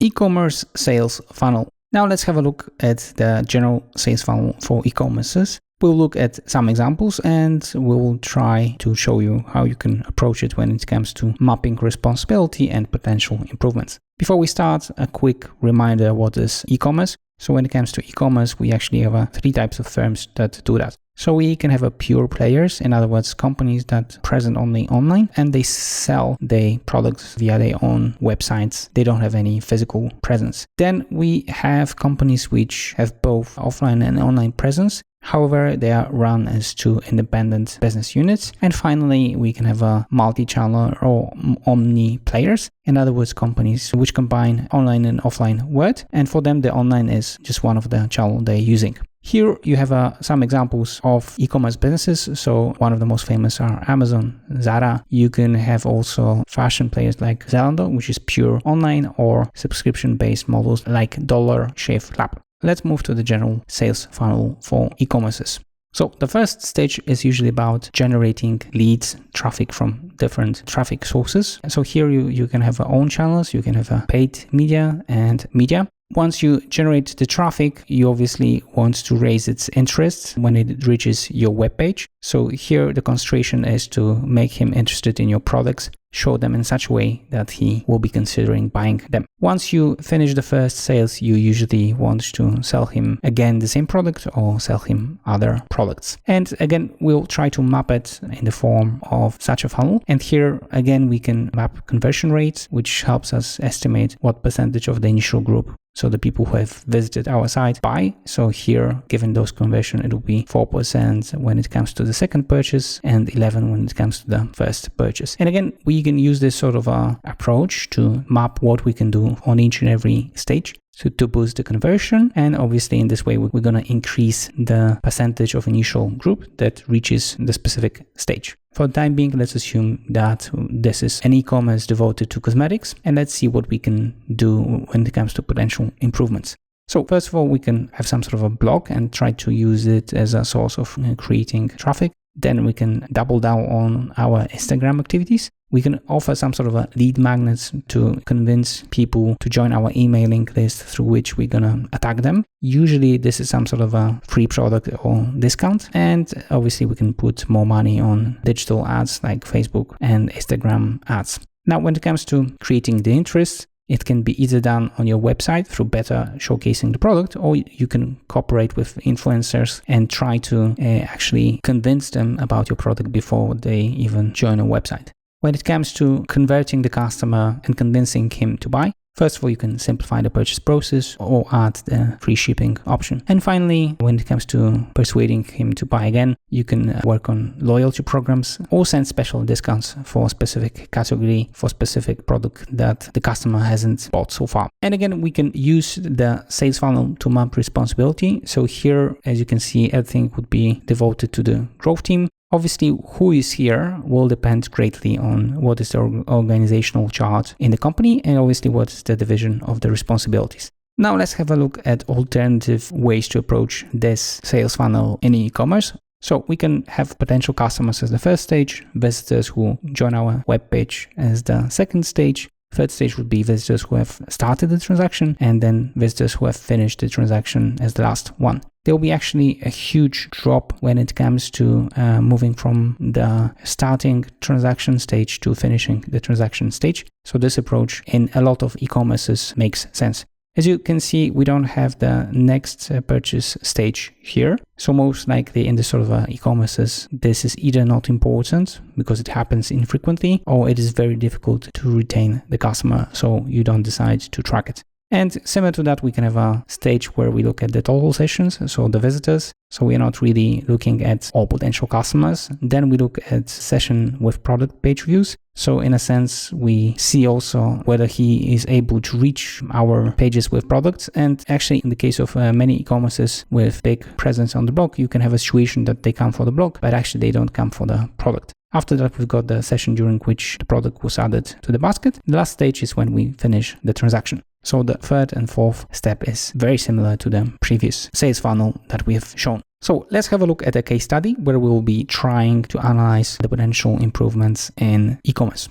E-commerce sales funnel. Now let's have a look at the general sales funnel for e-commerces. We'll look at some examples and we'll try to show you how you can approach it when it comes to mapping responsibility and potential improvements. Before we start, a quick reminder what is e-commerce. So when it comes to e-commerce, we actually have 3 types of firms that do that. So we can have pure players, in other words, companies that are present only online and they sell their products via their own websites. They don't have any physical presence. Then we have companies which have both offline and online presence. However, they are run as 2 independent business units. And finally, we can have a multi-channel or omni players. In other words, companies which combine online and offline work. And for them, the online is just one of the channels they're using. Here you have some examples of e-commerce businesses. So one of the most famous are Amazon, Zara. You can have also fashion players like Zalando, which is pure online, or subscription-based models like Dollar Shave Club. Let's move to the general sales funnel for e-commerces. So the first stage is usually about generating leads, traffic from different traffic sources. So here you can have own channels, you can have paid media and media. Once you generate the traffic, you obviously want to raise its interest when it reaches your webpage. So here the concentration is to make him interested in your products, show them in such a way that he will be considering buying them. Once you finish the first sales, you usually want to sell him again the same product or sell him other products. And again, we'll try to map it in the form of such a funnel. And here again, we can map conversion rates, which helps us estimate what percentage of the initial group, so the people who have visited our site, buy. So here, given those conversion, it will be 4% when it comes to the second purchase and 11% when it comes to the first purchase. And again, we can use this sort of approach to map what we can do on each and every stage to boost the conversion. And obviously in this way, we're going to increase the percentage of initial group that reaches the specific stage. For the time being, let's assume that this is an e-commerce devoted to cosmetics, and let's see what we can do when it comes to potential improvements. So first of all, we can have some sort of a blog and try to use it as a source of creating traffic. Then we can double down on our Instagram activities. We can offer some sort of a lead magnets to convince people to join our emailing list through which we're going to attack them. Usually this is some sort of a free product or discount. And obviously we can put more money on digital ads like Facebook and Instagram ads. Now, when it comes to creating the interest, it can be either done on your website through better showcasing the product, or you can cooperate with influencers and try to actually convince them about your product before they even join a website. When it comes to converting the customer and convincing him to buy, first of all, you can simplify the purchase process or add the free shipping option. And finally, when it comes to persuading him to buy again, you can work on loyalty programs or send special discounts for a specific category, for specific product that the customer hasn't bought so far. And again, we can use the sales funnel to map responsibility. So here, as you can see, everything would be devoted to the growth team. Obviously, who is here will depend greatly on what is the organizational chart in the company and obviously what is the division of the responsibilities. Now let's have a look at alternative ways to approach this sales funnel in e-commerce. So we can have potential customers as the first stage, visitors who join our webpage as the second stage. Third stage would be visitors who have started the transaction, and then visitors who have finished the transaction as the last one. There will be actually a huge drop when it comes to moving from the starting transaction stage to finishing the transaction stage. So this approach in a lot of e-commerces makes sense. As you can see, we don't have the next purchase stage here. So most likely in this sort of e-commerces, this is either not important because it happens infrequently, or it is very difficult to retain the customer, so you don't decide to track it. And similar to that, we can have a stage where we look at the total sessions, so the visitors. So we're not really looking at all potential customers. Then we look at session with product page views. So in a sense, we see also whether he is able to reach our pages with products. And actually, in the case of many e-commerces with big presence on the blog, you can have a situation that they come for the blog, but actually they don't come for the product. After that, we've got the session during which the product was added to the basket. The last stage is when we finish the transaction. So the third and fourth step is very similar to the previous sales funnel that we have shown. So let's have a look at a case study where we will be trying to analyze the potential improvements in e-commerce.